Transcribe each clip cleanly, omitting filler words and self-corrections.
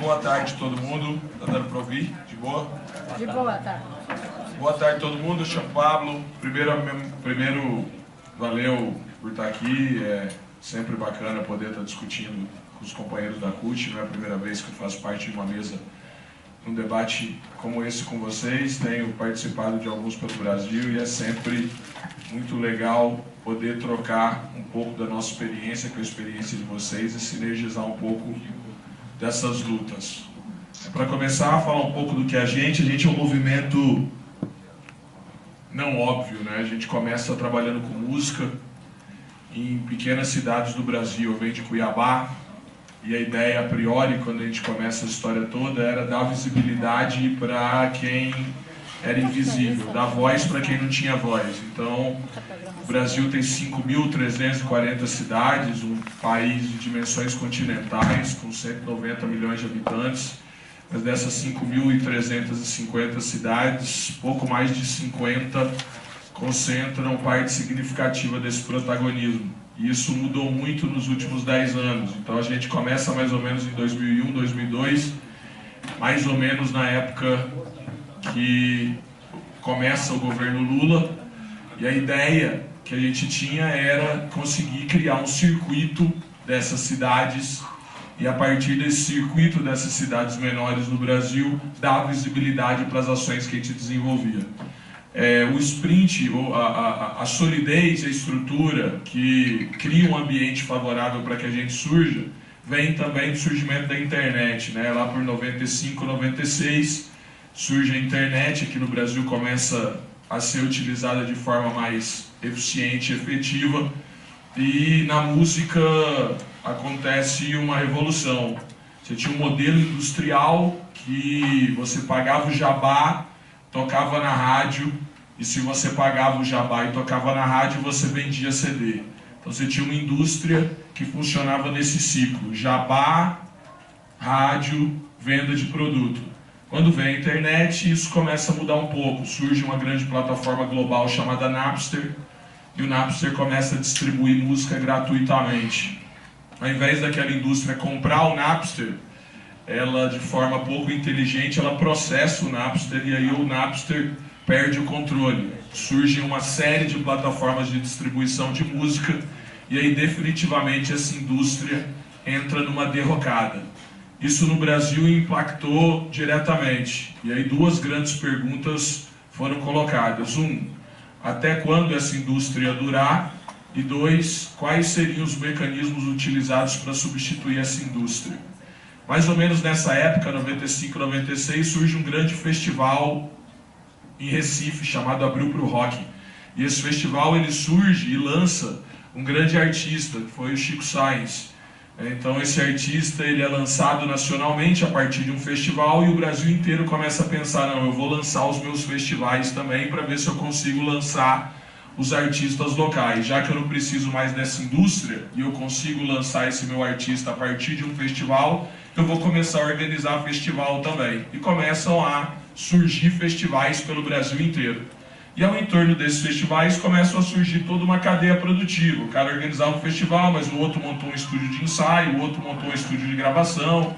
Boa tarde todo mundo, tá dando para ouvir? De boa? De boa, tá. Boa tarde todo mundo, eu chamo Pablo. Primeiro valeu por estar aqui, é sempre bacana poder estar discutindo com os companheiros da CUT, não é a primeira vez que eu faço parte de uma mesa num debate como esse com vocês, tenho participado de alguns pelo Brasil e é sempre muito legal poder trocar um pouco da nossa experiência com a experiência de vocês e sinergizar um pouco dessas lutas. Para começar a falar um pouco do que a gente é um movimento não óbvio, né? A gente começa trabalhando com música em pequenas cidades do Brasil. Eu venho de Cuiabá e a ideia a priori, quando a gente começa a história toda, era dar visibilidade para quem era invisível, dar voz para quem não tinha voz. Então, o Brasil tem 5.340 cidades, um país de dimensões continentais, com 190 milhões de habitantes. Mas dessas 5.350 cidades, pouco mais de 50 concentram parte significativa desse protagonismo. E isso mudou muito nos últimos 10 anos. Então a gente começa mais ou menos em 2001, 2002, mais ou menos na época que começa o governo Lula, e a ideia que a gente tinha era conseguir criar um circuito dessas cidades e a partir desse circuito dessas cidades menores no Brasil dar visibilidade para as ações que a gente desenvolvia. O sprint, a solidez, a estrutura que cria um ambiente favorável para que a gente surja, vem também do surgimento da internet, né? Lá por 95, 96, surge a internet, aqui no Brasil começa a ser utilizada de forma mais eficiente e efetiva, e na música acontece uma revolução. Você tinha um modelo industrial que você pagava o jabá, tocava na rádio, e se você pagava o jabá e tocava na rádio, você vendia CD. Então você tinha uma indústria que funcionava nesse ciclo: jabá, rádio, venda de produto. Quando vem a internet, isso começa a mudar um pouco. Surge uma grande plataforma global chamada Napster, e o Napster começa a distribuir música gratuitamente. Ao invés daquela indústria comprar o Napster, ela, de forma pouco inteligente, ela processa o Napster, e aí o Napster perde o controle. Surge uma série de plataformas de distribuição de música, e aí definitivamente essa indústria entra numa derrocada. Isso no Brasil impactou diretamente, e aí duas grandes perguntas foram colocadas. Até quando essa indústria ia durar? E dois, quais seriam os mecanismos utilizados para substituir essa indústria? Mais ou menos nessa época, 95, 96, surge um grande festival em Recife, chamado Abril pro Rock. E esse festival ele surge e lança um grande artista, que foi o Chico Science. Então esse artista ele é lançado nacionalmente a partir de um festival, e o Brasil inteiro começa a pensar: não, eu vou lançar os meus festivais também para ver se eu consigo lançar os artistas locais. Já que eu não preciso mais dessa indústria e eu consigo lançar esse meu artista a partir de um festival, eu vou começar a organizar festival também. E começam a surgir festivais pelo Brasil inteiro. E ao entorno desses festivais começam a surgir toda uma cadeia produtiva. O cara organizava um festival, mas o outro montou um estúdio de ensaio, o outro montou um estúdio de gravação,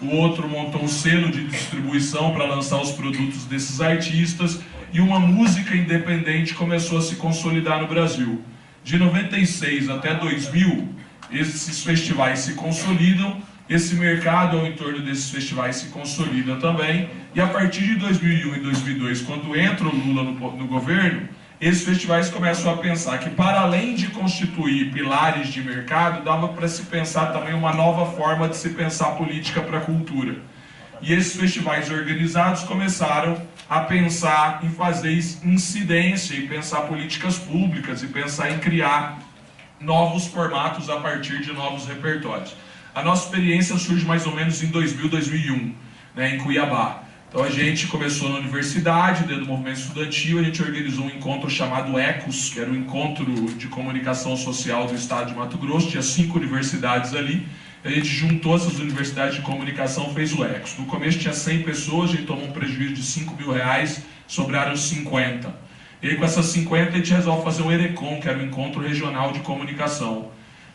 o outro montou um selo de distribuição para lançar os produtos desses artistas, e uma música independente começou a se consolidar no Brasil. De 96 até 2000, esses festivais se consolidam, esse mercado ao entorno desses festivais se consolida também, e a partir de 2001 e 2002, quando entra o Lula no governo, esses festivais começam a pensar que, para além de constituir pilares de mercado, dava para se pensar também uma nova forma de se pensar política para a cultura. E esses festivais organizados começaram a pensar em fazer incidência, e pensar políticas públicas, e pensar em criar novos formatos a partir de novos repertórios. A nossa experiência surge mais ou menos em 2000, 2001, né, em Cuiabá. Então a gente começou na universidade, dentro do movimento estudantil, a gente organizou um encontro chamado ECOS, que era o Encontro de Comunicação Social do Estado de Mato Grosso. Tinha 5 universidades ali, a gente juntou essas universidades de comunicação, fez o ECOS. No começo tinha 100 pessoas, a gente tomou um prejuízo de R$5.000, sobraram 50. E aí com essas 50 a gente resolve fazer o ERECOM, que era o Encontro Regional de Comunicação.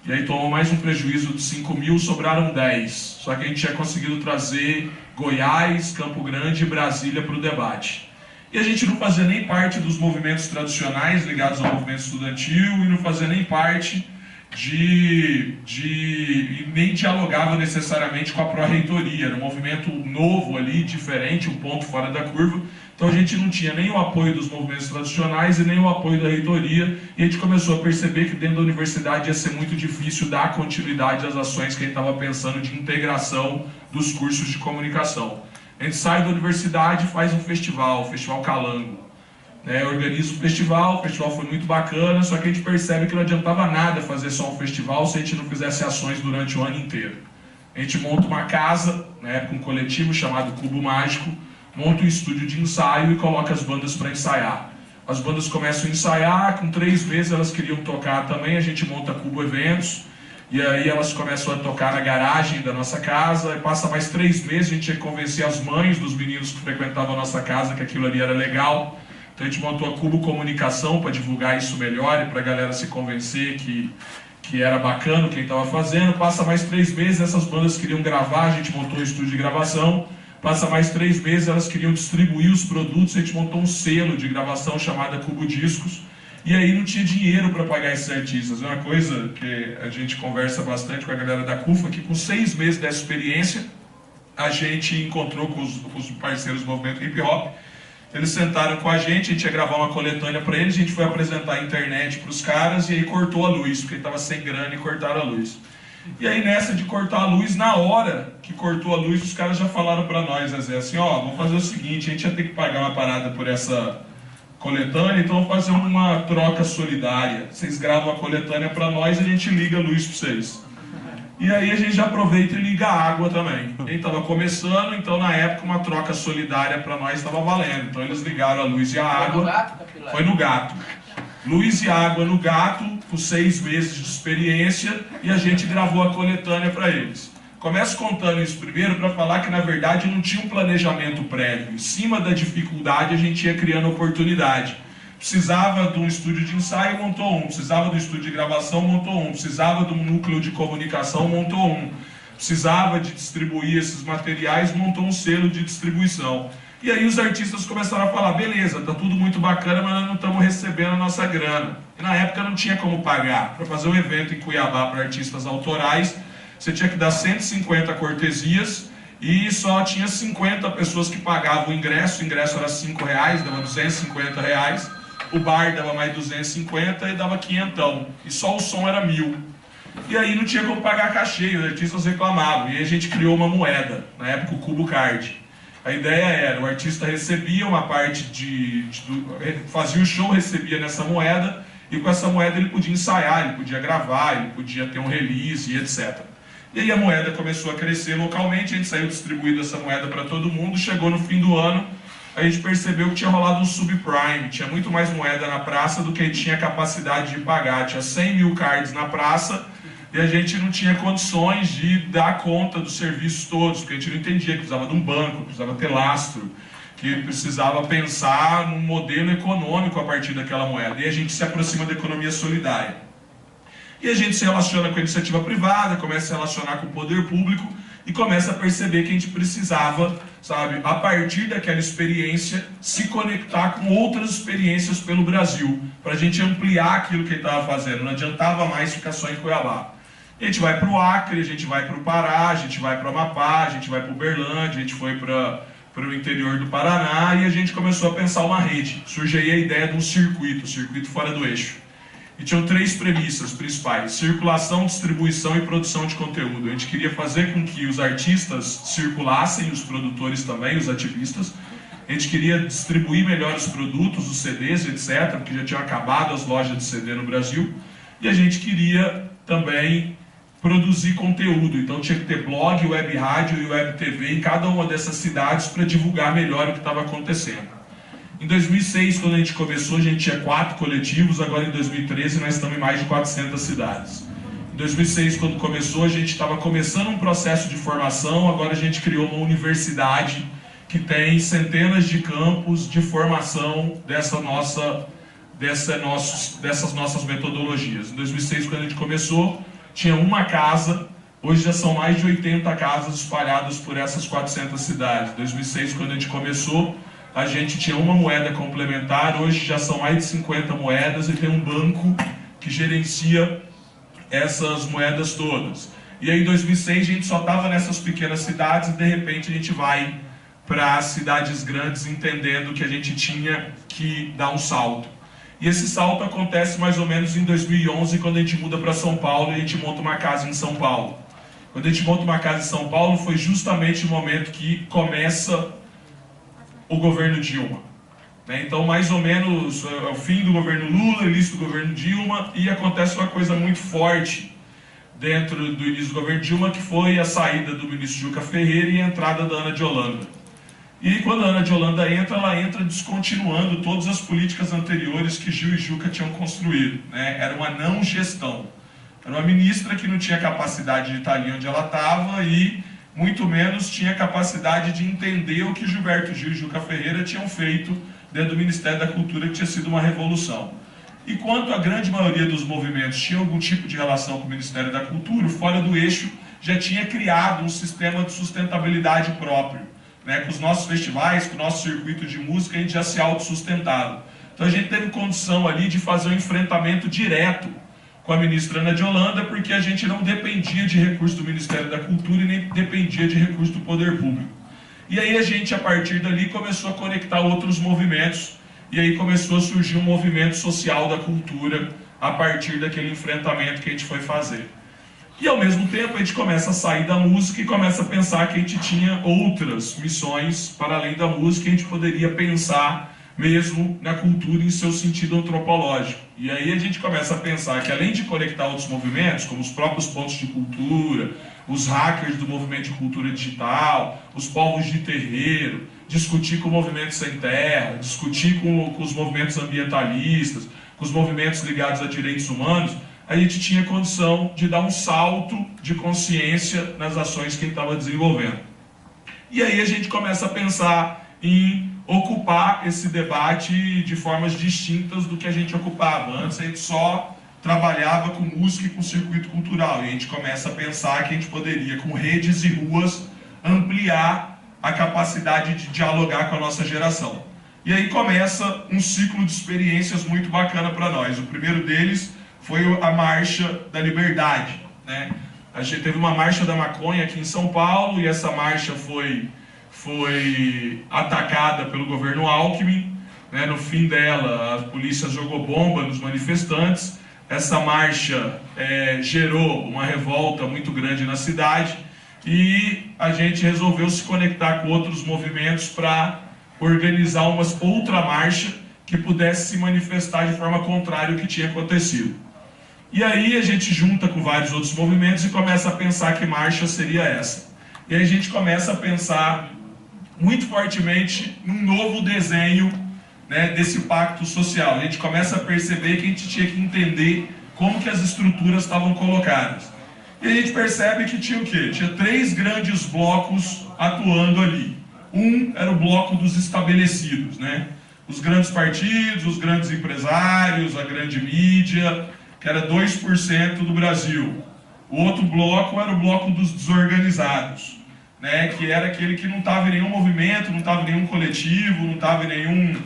E aí tomou mais um prejuízo de 5 mil, sobraram 10. Só que a gente tinha conseguido trazer Goiás, Campo Grande e Brasília para o debate. E a gente não fazia nem parte dos movimentos tradicionais ligados ao movimento estudantil e não fazia nem parte e nem dialogava necessariamente com a pró-reitoria. Era um movimento novo ali, diferente, um ponto fora da curva. Então a gente não tinha nem o apoio dos movimentos tradicionais e nem o apoio da reitoria, e a gente começou a perceber que dentro da universidade ia ser muito difícil dar continuidade às ações que a gente estava pensando de integração dos cursos de comunicação. A gente sai da universidade e faz um festival, o Festival Calango. Organiza o festival foi muito bacana, só que a gente percebe que não adiantava nada fazer só um festival se a gente não fizesse ações durante o ano inteiro. A gente monta uma casa, com um coletivo chamado Cubo Mágico, monta um estúdio de ensaio e coloca as bandas para ensaiar. As bandas começam a ensaiar, com 3 meses elas queriam tocar também, a gente monta Cubo Eventos, e aí elas começam a tocar na garagem da nossa casa, e passa mais 3 meses, a gente tinha que convencer as mães dos meninos que frequentavam a nossa casa que aquilo ali era legal. Então a gente montou a Cubo Comunicação para divulgar isso melhor e para a galera se convencer que era bacana o que a gente estava fazendo. Passa mais 3 meses, essas bandas queriam gravar, a gente montou um estúdio de gravação. Passa mais 3 meses, elas queriam distribuir os produtos, a gente montou um selo de gravação chamada Cubo Discos. E aí não tinha dinheiro para pagar esses artistas. É uma coisa que a gente conversa bastante com a galera da CUFA, que com 6 meses dessa experiência, a gente encontrou com os parceiros do movimento hip hop. Eles sentaram com a gente ia gravar uma coletânea para eles, a gente foi apresentar a internet para os caras e aí cortou a luz, porque estava sem grana e cortaram a luz. E aí nessa de cortar a luz, na hora que cortou a luz, os caras já falaram para nós, assim, vamos fazer o seguinte, a gente ia ter que pagar uma parada por essa coletânea, então vamos fazer uma troca solidária. Vocês gravam a coletânea para nós e a gente liga a luz para vocês. E aí a gente já aproveita e liga a água também. Ele estava começando, então na época uma troca solidária para nós estava valendo. Então eles ligaram a luz e a água. Foi no Gato, Capilar? Foi no Gato. Luz e água no Gato, com 6 meses de experiência, e a gente gravou a coletânea para eles. Começo contando isso primeiro para falar que na verdade não tinha um planejamento prévio. Em cima da dificuldade a gente ia criando oportunidade. Precisava de um estúdio de ensaio, montou um. Precisava de um estúdio de gravação, montou um. Precisava de um núcleo de comunicação, montou um. Precisava de distribuir esses materiais, montou um selo de distribuição. E aí os artistas começaram a falar, beleza, tá tudo muito bacana, mas nós não estamos recebendo a nossa grana. E na época não tinha como pagar. Para fazer um evento em Cuiabá para artistas autorais, você tinha que dar 150 cortesias e só tinha 50 pessoas que pagavam o ingresso era R$5, dava R$250. O bar dava mais 250 e dava 500, e só o som era 1.000. E aí não tinha como pagar cachê, os artistas reclamavam, e aí a gente criou uma moeda, na época o Cubo Card. A ideia era, o artista recebia uma parte fazia o show, recebia nessa moeda, e com essa moeda ele podia ensaiar, ele podia gravar, ele podia ter um release e etc. E aí a moeda começou a crescer localmente, a gente saiu distribuindo essa moeda para todo mundo, chegou no fim do ano, a gente percebeu que tinha rolado um subprime, tinha muito mais moeda na praça do que a gente tinha capacidade de pagar, tinha 100.000 cards na praça e a gente não tinha condições de dar conta dos serviços todos, porque a gente não entendia que precisava de um banco, precisava ter lastro, que precisava pensar num modelo econômico a partir daquela moeda, e a gente se aproxima da economia solidária. E a gente se relaciona com a iniciativa privada, começa a se relacionar com o poder público, e começa a perceber que a gente precisava, a partir daquela experiência, se conectar com outras experiências pelo Brasil, para a gente ampliar aquilo que ele estava fazendo. Não adiantava mais ficar só em Cuiabá. A gente vai para o Acre, a gente vai para o Pará, a gente vai para o Amapá, a gente vai para o Uberlândia, a gente foi para o interior do Paraná, e a gente começou a pensar uma rede. Surgiu aí a ideia de um circuito fora do eixo. E tinham 3 premissas principais: circulação, distribuição e produção de conteúdo. A gente queria fazer com que os artistas circulassem, os produtores também, os ativistas. A gente queria distribuir melhor os produtos, os CDs, etc., porque já tinham acabado as lojas de CD no Brasil. E a gente queria também produzir conteúdo. Então tinha que ter blog, web rádio e web TV em cada uma dessas cidades para divulgar melhor o que estava acontecendo. Em 2006, quando a gente começou, a gente tinha 4 coletivos, agora em 2013 nós estamos em mais de 400 cidades. Em 2006, quando começou, a gente estava começando um processo de formação, agora a gente criou uma universidade que tem centenas de campos de formação dessas nossas metodologias. Em 2006, quando a gente começou, tinha uma casa, hoje já são mais de 80 casas espalhadas por essas 400 cidades. Em 2006, quando a gente começou, a gente tinha uma moeda complementar, hoje já são mais de 50 moedas e tem um banco que gerencia essas moedas todas. E aí em 2006 a gente só estava nessas pequenas cidades e de repente a gente vai para as cidades grandes entendendo que a gente tinha que dar um salto. E esse salto acontece mais ou menos em 2011, quando a gente muda para São Paulo e a gente monta uma casa em São Paulo. Quando a gente monta uma casa em São Paulo foi justamente o momento que começa o governo Dilma. Então, mais ou menos, é o fim do governo Lula, início do governo Dilma, e acontece uma coisa muito forte dentro do início do governo Dilma, que foi a saída do ministro Juca Ferreira e a entrada da Ana de Holanda. E quando a Ana de Holanda entra, ela entra descontinuando todas as políticas anteriores que Gil e Juca tinham construído. Era uma não gestão. Era uma ministra que não tinha capacidade de estar ali onde ela estava e muito menos tinha capacidade de entender o que Gilberto Gil e Juca Ferreira tinham feito dentro do Ministério da Cultura, que tinha sido uma revolução. E quanto a grande maioria dos movimentos tinha algum tipo de relação com o Ministério da Cultura, o Fora do Eixo já tinha criado um sistema de sustentabilidade próprio. Com os nossos festivais, com o nosso circuito de música, a gente já se autossustentava. Então a gente teve condição ali de fazer um enfrentamento direto com a ministra Ana de Holanda, porque a gente não dependia de recursos do Ministério da Cultura e nem dependia de recursos do poder público. E aí a gente, a partir dali, começou a conectar outros movimentos, e aí começou a surgir um movimento social da cultura a partir daquele enfrentamento que a gente foi fazer. E ao mesmo tempo a gente começa a sair da música e começa a pensar que a gente tinha outras missões para além da música, e a gente poderia pensar mesmo na cultura em seu sentido antropológico. E aí a gente começa a pensar que além de conectar outros movimentos, como os próprios pontos de cultura, os hackers do movimento de cultura digital, os povos de terreiro, discutir com o movimento sem terra, discutir com os movimentos ambientalistas, com os movimentos ligados a direitos humanos, a gente tinha condição de dar um salto de consciência nas ações que a gente estava desenvolvendo. E aí a gente começa a pensar em ocupar esse debate de formas distintas do que a gente ocupava. Antes a gente só trabalhava com música e com circuito cultural, e a gente começa a pensar que a gente poderia, com redes e ruas, ampliar a capacidade de dialogar com a nossa geração. E aí começa um ciclo de experiências muito bacana para nós. O primeiro deles foi a Marcha da Liberdade. A gente teve uma Marcha da Maconha aqui em São Paulo, e essa marcha foi atacada pelo governo Alckmin. No fim dela, a polícia jogou bomba nos manifestantes. Essa marcha gerou uma revolta muito grande na cidade, e a gente resolveu se conectar com outros movimentos para organizar uma outra marcha que pudesse se manifestar de forma contrária ao que tinha acontecido. E aí a gente junta com vários outros movimentos e começa a pensar que marcha seria essa. E aí a gente começa a pensar muito fortemente num novo desenho, desse pacto social. A gente começa a perceber que a gente tinha que entender como que as estruturas estavam colocadas. E a gente percebe que tinha o quê? Tinha 3 grandes blocos atuando ali. Um era o bloco dos estabelecidos, os grandes partidos, os grandes empresários, a grande mídia, que era 2% do Brasil. O outro bloco era o bloco dos desorganizados, que era aquele que não estava em nenhum movimento, não estava em nenhum coletivo, não estava em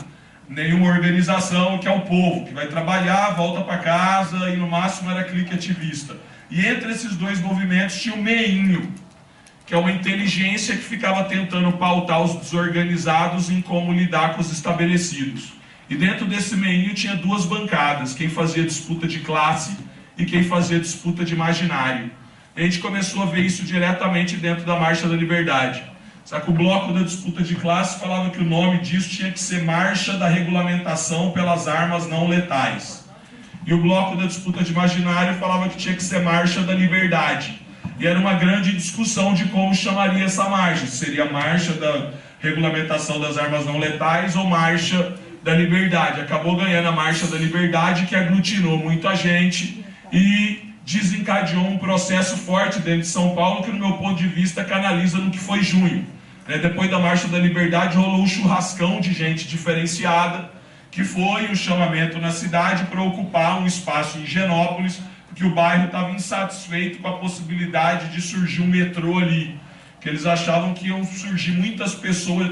nenhuma organização, que é o povo, que vai trabalhar, volta para casa e no máximo era clique ativista. E entre esses dois movimentos tinha o meinho, que é uma inteligência que ficava tentando pautar os desorganizados em como lidar com os estabelecidos. E dentro desse meinho tinha 2 bancadas, quem fazia disputa de classe e quem fazia disputa de imaginário. E a gente começou a ver isso diretamente dentro da Marcha da Liberdade. Só que o bloco da disputa de classe falava que o nome disso tinha que ser Marcha da Regulamentação pelas Armas Não Letais. E o bloco da disputa de imaginário falava que tinha que ser Marcha da Liberdade. E era uma grande discussão de como chamaria essa marcha. Seria Marcha da Regulamentação das Armas Não Letais ou Marcha da Liberdade. Acabou ganhando a Marcha da Liberdade, que aglutinou muita gente e desencadeou um processo forte dentro de São Paulo, que no meu ponto de vista canaliza no que foi junho. Depois da Marcha da Liberdade rolou um churrascão de gente diferenciada, que foi um chamamento na cidade para ocupar um espaço em Higienópolis, que o bairro estava insatisfeito com a possibilidade de surgir um metrô ali, que eles achavam que iam surgir muitas pessoas,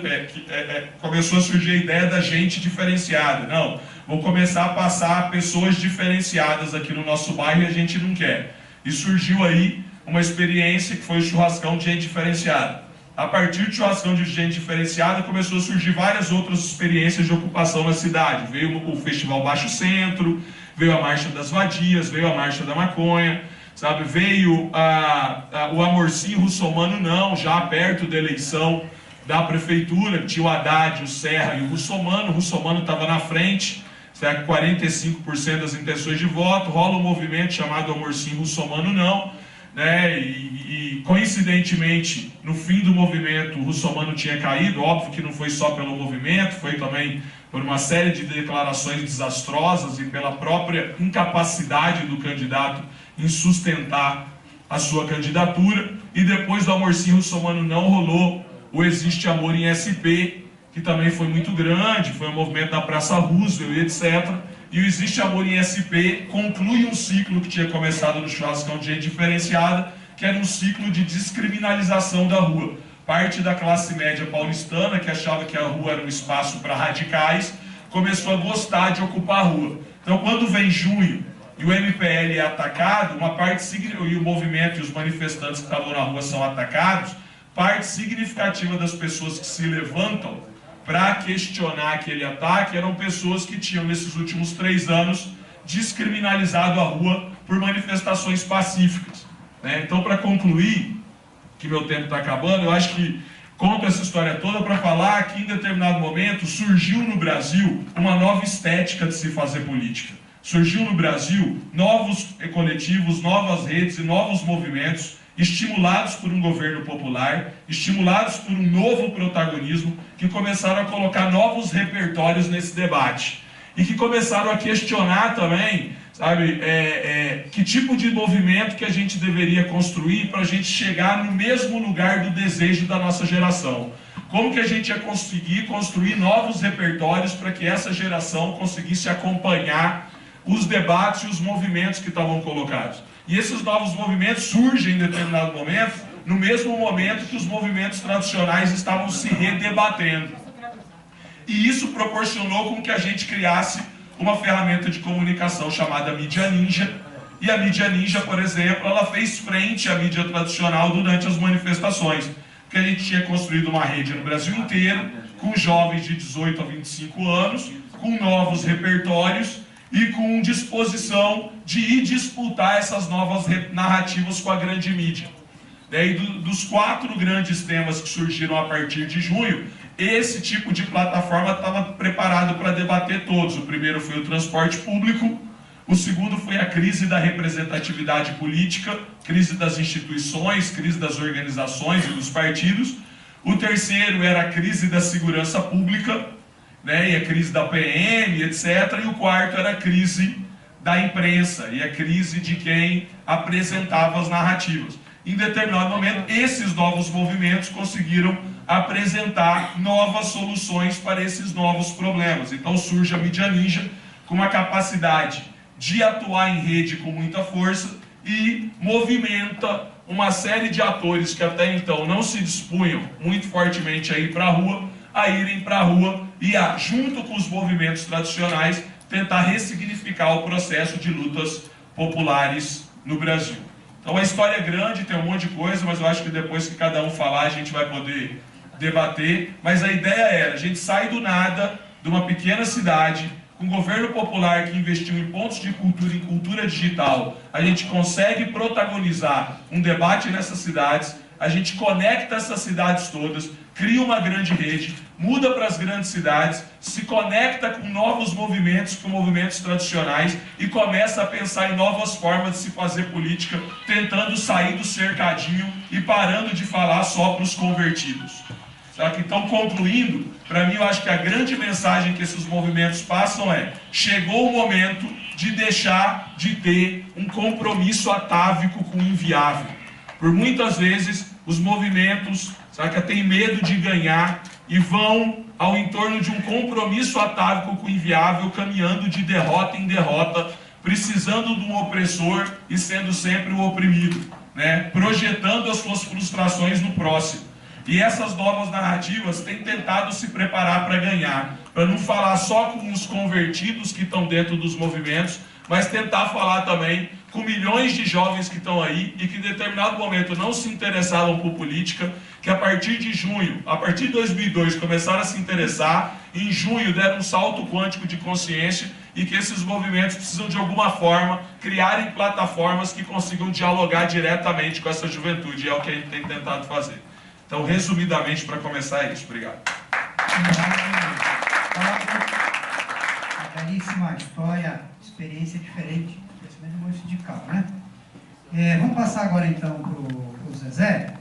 começou a surgir a ideia da gente diferenciada. Não, vou começar a passar pessoas diferenciadas aqui no nosso bairro e a gente não quer. E surgiu aí uma experiência que foi o churrascão de gente diferenciada. A partir do churrascão de gente diferenciada, começou a surgir várias outras experiências de ocupação na cidade. Veio o Festival Baixo Centro, veio a Marcha das Vadias, veio a Marcha da Maconha, sabe? Veio o Amorcinho Russomano não, já perto da eleição da prefeitura, tinha o Haddad, o Serra e o Russomano estava na frente, certo? 45% das intenções de voto, rola um movimento chamado Amorcinho Russomano não, né? E coincidentemente, no fim do movimento, o Russomano tinha caído. Óbvio que não foi só pelo movimento, foi também por uma série de declarações desastrosas e pela própria incapacidade do candidato em sustentar a sua candidatura. E depois do Amorcinho Russomano não, rolou o Existe Amor em SP, que também foi muito grande, foi um movimento da Praça Roosevelt, etc. E o Existe Amor em SP conclui um ciclo que tinha começado no churrascão de gente diferenciada, que era um ciclo de descriminalização da rua. Parte da classe média paulistana, que achava que a rua era um espaço para radicais, começou a gostar de ocupar a rua. Então, quando vem junho e o MPL é atacado, e o movimento e os manifestantes que estavam na rua são atacados, parte significativa das pessoas que se levantam para questionar aquele ataque eram pessoas que tinham, nesses últimos 3 anos, descriminalizado a rua por manifestações pacíficas, né? Então, para concluir, que meu tempo está acabando, eu acho que conto essa história toda para falar que, em determinado momento, surgiu no Brasil uma nova estética de se fazer política. Surgiu no Brasil novos coletivos, novas redes e novos movimentos estimulados por um governo popular, estimulados por um novo protagonismo, que começaram a colocar novos repertórios nesse debate. E que começaram a questionar também, sabe, que tipo de movimento que a gente deveria construir para a gente chegar no mesmo lugar do desejo da nossa geração. Como que a gente ia conseguir construir novos repertórios para que essa geração conseguisse acompanhar os debates e os movimentos que estavam colocados. E esses novos movimentos surgem em determinado momento, no mesmo momento que os movimentos tradicionais estavam se redebatendo. E isso proporcionou com que a gente criasse uma ferramenta de comunicação chamada Mídia Ninja. E a Mídia Ninja, por exemplo, ela fez frente à mídia tradicional durante as manifestações. Porque a gente tinha construído uma rede no Brasil inteiro, com jovens de 18 a 25 anos, com novos repertórios, e com disposição de ir disputar essas novas narrativas com a grande mídia. E dos 4 grandes temas que surgiram a partir de junho, esse tipo de plataforma estava preparado para debater todos. O primeiro foi o transporte público, o segundo foi a crise da representatividade política, crise das instituições, crise das organizações e dos partidos. O terceiro era a crise da segurança pública, né, e a crise da PM, etc. E o quarto era a crise da imprensa e a crise de quem apresentava as narrativas. Em determinado momento, esses novos movimentos conseguiram apresentar novas soluções para esses novos problemas. Então surge a Mídia Ninja com uma capacidade de atuar em rede com muita força e movimenta uma série de atores que até então não se dispunham muito fortemente a ir para a rua, a irem para a rua e, junto com os movimentos tradicionais, tentar ressignificar o processo de lutas populares no Brasil. Então a história é grande, tem um monte de coisa, mas eu acho que depois que cada um falar a gente vai poder debater. Mas a ideia era, a gente sai do nada, de uma pequena cidade, com um governo popular que investiu em pontos de cultura, em cultura digital, a gente consegue protagonizar um debate nessas cidades, a gente conecta essas cidades todas, cria uma grande rede, muda para as grandes cidades, se conecta com novos movimentos, com movimentos tradicionais e começa a pensar em novas formas de se fazer política, tentando sair do cercadinho e parando de falar só para os convertidos. Então, concluindo, para mim eu acho que a grande mensagem que esses movimentos passam é: chegou o momento de deixar de ter um compromisso atávico com o inviável. Por muitas vezes os movimentos têm medo de ganhar e vão ao entorno de um compromisso atávico com o inviável, caminhando de derrota em derrota, precisando de um opressor e sendo sempre o oprimido, né? Projetando as suas frustrações no próximo. E essas novas narrativas têm tentado se preparar para ganhar, para não falar só com os convertidos que estão dentro dos movimentos, mas tentar falar também com milhões de jovens que estão aí e que em determinado momento não se interessavam por política, que a partir de junho, a partir de 2002, começaram a se interessar, em junho deram um salto quântico de consciência e que esses movimentos precisam de alguma forma criarem plataformas que consigam dialogar diretamente com essa juventude, e é o que a gente tem tentado fazer. Então, resumidamente, para começar, é isso. Obrigado. Uma belíssima história, experiência diferente, crescimento muito sindical, né? Vamos passar agora, então, para o Zezé.